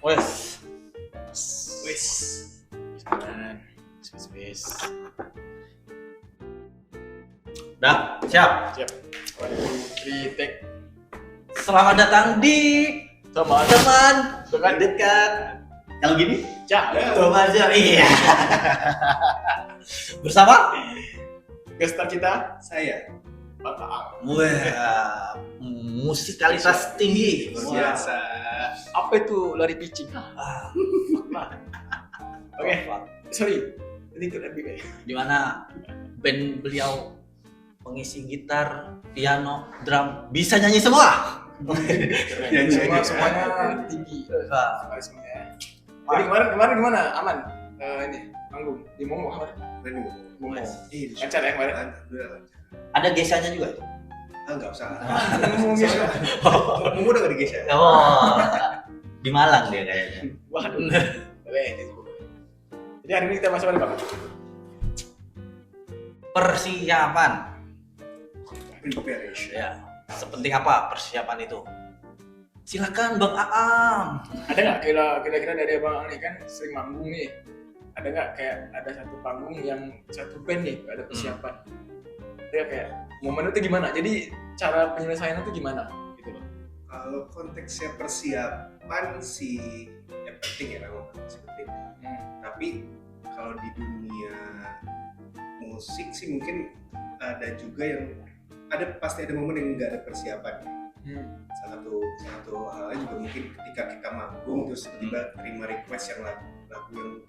Wes. Wis. Sekarang. Wis. Udah, siap. Siap. 1, 2, 3, take. Selamat datang di teman dekat. Kalau gini? Jauh. Aja. Iya. Bersama Gestar kita, Saya Bapak. wah, musikalitas tinggi. luar biasa. Apa itu lari pitching? Wah. Oke. Sorry. Ini ikut lebih kayak. Di mana band beliau pengisi gitar, piano, drum, bisa nyanyi semua. Nyanyi Semua aja. semuanya tinggi. Wah. Semuanya. Jadi kemarin gimana? Aman? Ini panggung di Momo kemarin. Berani ngomong. Momo. Ih, Lancar ya kemarin? Alhamdulillah lancar. Ada gesanya juga. Enggak usah. Ngomong gitu. Ngomong udah gak digeser. Oh, di Malang dia kayaknya. Waduh. Boleh. Jadi hari ini kita masuk apa, Pak? Persiapan. Preparation. Ya, sepenting apa persiapan itu? Silakan Bang Aam. Ada nggak kira-kira dari abang ini kan sering manggung nih, ada nggak kayak ada satu panggung yang satu band nih ada persiapan, ada kayak momen itu gimana, jadi cara penyelesaiannya itu gimana gitu loh. Kalau konteksnya persiapan sih ya penting ya, memang masih penting. Tapi kalau di dunia musik sih mungkin ada juga yang pasti ada momen yang nggak ada persiapan. Salah satu halnya juga mungkin ketika kita manggung terus tiba terima request yang lagu yang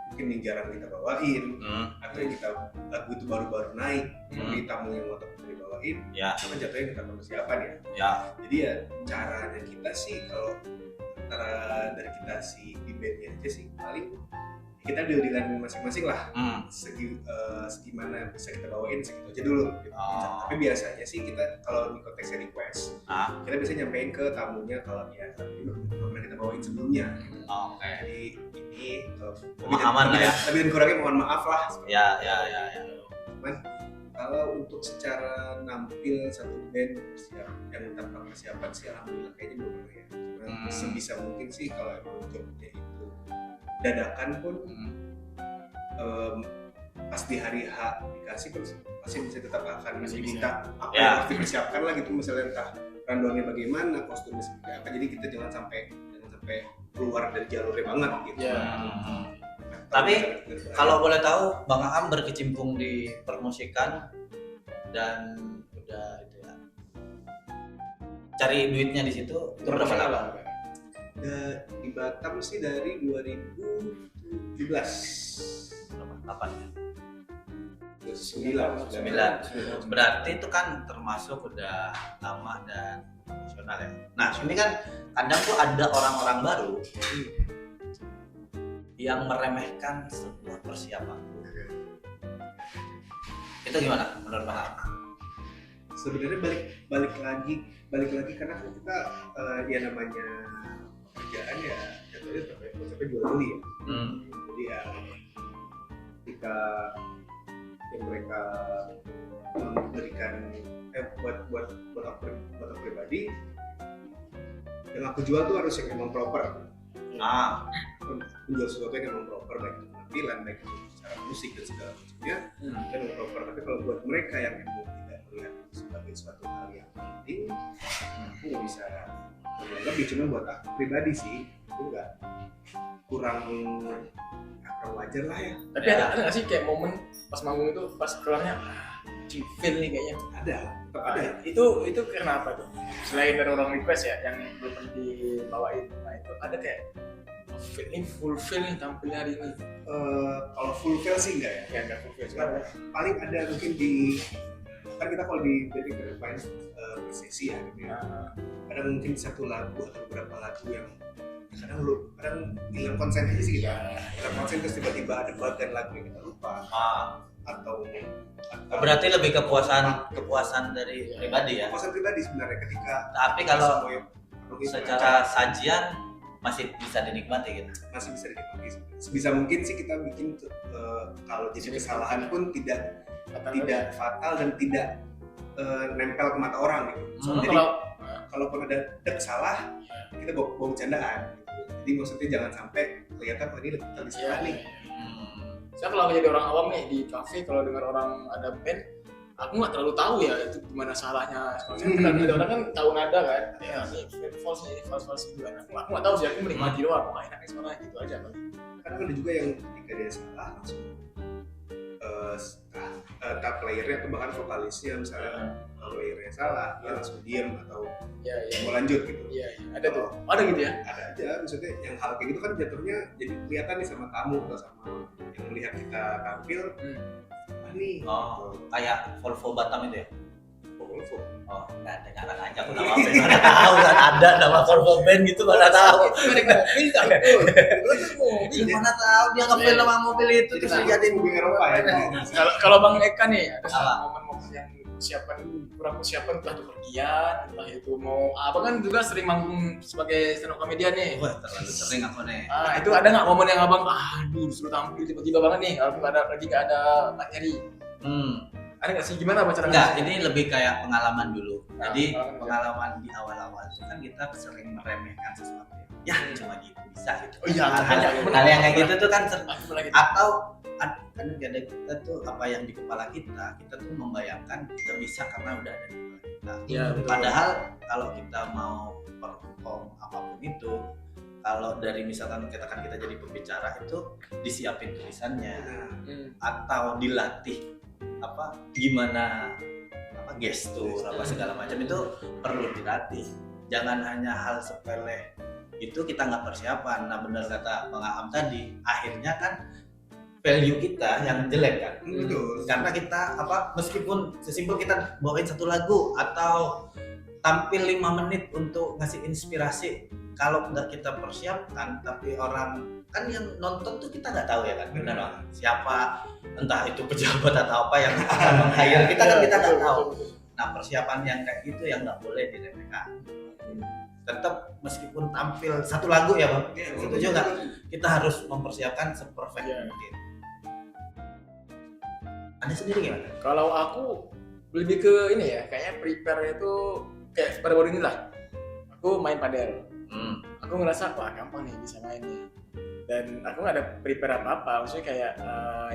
mungkin yang jarang kita bawain atau yang kita lagu itu baru naik tapi tamu yang mau dibawain Ya, sama jatuhnya kita persiapan ya. ya. Jadi ya caranya kita sih kalau antara dari kita si di bandnya aja sih paling kita deal-dealan masing-masing lah. Segimana bisa kita bawain segitu aja dulu gitu. Oh. Tapi biasanya sih kita kalau di konteksnya request kita bisa nyampein ke tamunya kalau ya ini belum pernah kita bawain sebelumnya gitu. Oke. Jadi ini Pemahaman lah ya. Tapi dan kurangnya mohon maaf lah. Ya. Cuman kalau untuk secara nampil satu band yang tanpa persiapan sih alhamdulillah kayaknya belum pernah ya. Cuman sebisa mungkin sih kalau emang jobnya itu dadakan pun pas di hari H dikasih pun pasti bisa tetap akan diminta apa yang harus dipersiapkan lah gitu, misalnya entah rundownnya bagaimana, kostumnya seperti apa, jadi kita jangan sampai keluar dari jalurnya banget gitu. Tapi kalau boleh tahu, Bang Aam berkecimpung di permusikan dan udah itu ya, cari duitnya di situ itu berapa lama? Di Batam sih dari 2017. Berapa? 9. Berarti itu kan termasuk udah lama dan profesional ya. Nah, ini kan kadang tuh ada orang-orang baru yang meremehkan sebuah persiapan. Itu gimana menurut Bang Aam? Sebenarnya balik lagi karena kan kita ya namanya pekerjaan ya jatuhnya sampai jual beli ya. Jadi ya ketika yang mereka memberikan buat aku pribadi yang aku jual tuh harus yang memang proper. Menjual sesuatu yang memang proper, baik itu penampilan, baik itu secara musik dan segala macamnya dan memang proper. Tapi kalau buat mereka yang memang tidak melihat sebagai suatu hal yang penting, aku nggak bisa lebih. Cuma buat aku pribadi sih itu nggak kurang wajar lah ya. Tapi ada nggak sih kayak momen pas manggung itu pas keluarnya feel nih kayaknya Tetap ada. Itu karena apa tuh? Selain dari orang request ya yang belum pernah dibawain, nah itu ada kayak ini fulfill nih tampilnya hari ini. Kalau full fail sih enggak ya. Ya nggak fulfill. Cuma paling ada mungkin di kan kita kalau di Betty Kedepan sesi ya gitu ya. Ada mungkin satu lagu atau beberapa lagu yang kadang hilang konsen aja sih kita. Hilang konsen terus tiba-tiba ada bagian lagu yang kita lupa. Atau Berarti lebih kepuasan dari pribadi ya. kepuasan pribadi sebenarnya ketika. Tapi kalau semua secara sajian masih bisa dinikmati gitu. masih bisa dinikmati. Sebisa mungkin sih kita bikin kalau jadi kesalahan pun tidak fatal dan tidak nempel ke mata orang gitu. Soalnya Jadi kalaupun ada salah kita bawa bercandaan gitu. Jadi maksudnya jangan sampai kelihatan ini lagi salah nih. Saya kalau jadi orang awam nih di kafe, kalau dengar orang ada band, aku nggak terlalu tahu ya itu gimana salahnya. Soalnya ada orang kan tahu nada kan, ya ini false gimana. Aku nggak tahu sih, aku menikmati doang. Wah enaknya suara gitu aja kan. Kadang ada juga yang ketika dia salah langsung top playernya atau bahkan vokalisnya misalnya playernya salah dia langsung diam atau mau lanjut gitu. Iya, ada tuh. Ada gitu ya? Ada aja, maksudnya yang hal kayak gitu kan jatuhnya jadi kelihatan nih sama tamu atau sama yang melihat kita tampil. Nih. Oh, kayak Volvo Batam itu ya? Volvo. Oh, nggak ada ngarang aja aku nama band. Mana tahu kan ada nama Volvo band gitu, mana tahu. Merek mobil tak itu. Iya, mana tahu dia ngambil nama mobil itu terus dijadiin mobil Eropa ya. Kalau Bang Eka nih ada Apa? momen-momen yang kurang persiapan entah itu pergian, entah itu mau apa kan juga sering manggung sebagai stand up comedian nih. Wah, terlalu sering aku nih. Itu ada nggak momen yang abang aduh disuruh tampil tiba-tiba banget nih kalau nggak ada materi. Ada nggak sih gimana cara Enggak, ini lebih kayak pengalaman dulu. Nah, Jadi pengalaman. pengalaman di awal-awal itu kan kita sering meremehkan sesuatu. Ya, cuma gitu bisa gitu. Oh iya, hal yang kayak gitu tuh kan lagi. atau kan kadang kita tuh apa yang di kepala kita tuh membayangkan kita bisa karena udah ada di kepala kita. Iya, betul. Padahal kalau kita mau perform apapun itu, kalau dari misalkan kita jadi pembicara itu disiapin tulisannya atau dilatih gimana gestur apa segala macam itu perlu dilatih. Jangan hanya hal sepele itu kita nggak persiapan. Nah benar kata Bang Aam tadi, akhirnya kan value kita yang jelek kan. Betul. Karena kita meskipun sesimpel kita bawain satu lagu atau tampil 5 menit untuk ngasih inspirasi, kalau nggak kita persiapkan tapi orang kan yang nonton tuh kita nggak tahu ya kan, benar Bang, siapa entah itu pejabat atau apa yang akan meng-hire kita kan kita nggak tahu. Nah persiapan yang kayak gitu yang nggak boleh diremehkan. Tetap meskipun tampil satu lagu ya Bang, setuju nggak? Kita harus mempersiapkan seperfect mungkin. Anda sendiri gimana? Kalau aku lebih ke ini ya, kayaknya prepare itu kayak baru-baru ini lah. Aku main padel. Aku ngerasa wah gampang nih bisa main nih. Dan aku nggak ada prepare apa-apa. Maksudnya kayak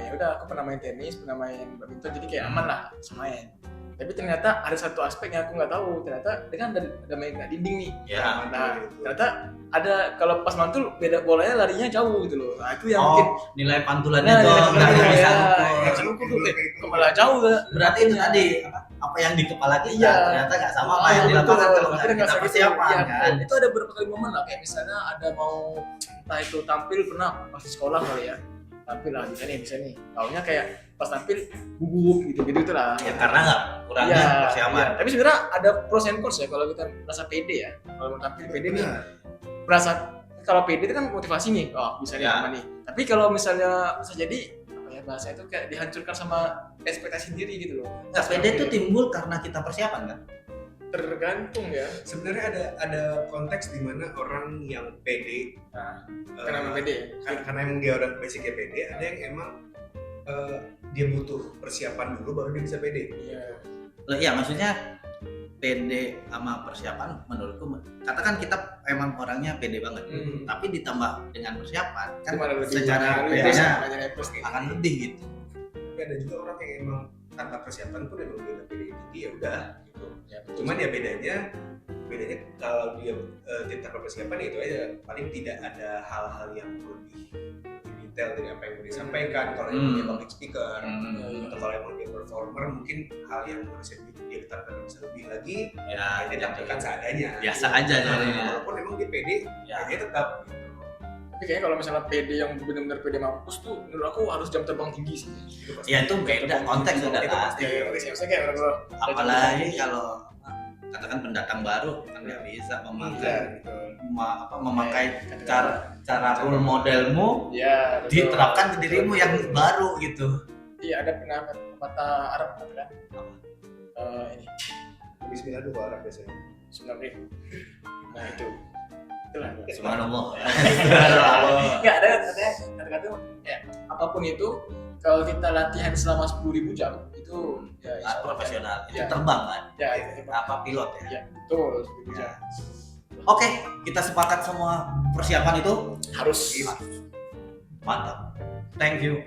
ya udah aku pernah main tenis, pernah main badminton, jadi kayak aman lah bisa main. Tapi ternyata ada satu aspek yang aku nggak tahu. Ternyata dia kan ada main dinding nih. Ya. Nah, ternyata ada kalau pas mantul beda bolanya larinya jauh gitu loh. Nah itu yang mungkin Nilai pantulannya tuh nggak bisa ukur. kepala jauh lah. Berarti itu tadi apa yang di kepala kita ternyata nggak sama apa yang di betul. lapangan kalau nggak Akhirnya kita sakit. persiapan Iya, kan. Itu ada beberapa kali momen lah kayak misalnya ada mau entah itu tampil pernah pas di sekolah kali ya. Tampil lah bisa nih. Taunya kayak pas tampil gugup gitu lah. Ya karena nggak kurangnya persiapan. Iya. Tapi sebenarnya ada pros and cons ya kalau kita merasa pede ya. Kalau mau tampil pede nih merasa kalau pede itu kan motivasi nih. Oh, bisa nih aman nih. Tapi kalau misalnya bisa jadi apa ya bahasa itu kayak dihancurkan sama ekspektasi sendiri gitu loh. Nggak pede itu timbul karena kita persiapan kan. Tergantung ya. Sebenarnya ada konteks di mana orang yang pede, Kenapa pede? karena emang dia orang basicnya pede, ada yang emang dia butuh persiapan dulu baru dia bisa pede. Iya. Loh, iya maksudnya pede sama persiapan menurutku katakan kita emang orangnya pede banget, tapi ditambah dengan persiapan kan secara pedenya akan lebih gitu. Tapi ada juga orang yang emang tanpa persiapan pun emang udah pede tinggi ya udah gitu. Ya, Cuman ya bedanya kalau dia tanpa persiapan itu aja paling tidak ada hal-hal yang lebih detail dari apa yang mau disampaikan. Kalau emang dia public speaker atau kalau emang dia performer mungkin hal yang harusnya dia letakkan bisa lebih lagi Ya dia tampilkan seadanya. biasa aja jadinya. Walaupun emang dia pede, dia tetap gitu. Tapi kayaknya kalau misalnya PD yang benar-benar PD mampus tuh menurut aku harus jam terbang tinggi sih. Ya itu beda konteks udah Itu kan. pasti. Maksudnya kayak orang Apalagi kalau katakan pendatang baru kan nggak bisa memakai cara role modelmu diterapkan ke dirimu yang baru gitu. Iya ada pernah kata Arab kan? Ini Bismillah dulu Arab biasanya. Bismillah. Nah itulah. Subhanallah. Nggak ada kata-kata ya apapun itu kalau kita latihan selama 10.000 jam itu itu ya insya Allah. profesional itu Ya. terbang kan Ya, itu apa pilot ya. Ya, betul seperti itu. Ya. Oke, kita sepakat semua persiapan itu Harus mantap. Thank you.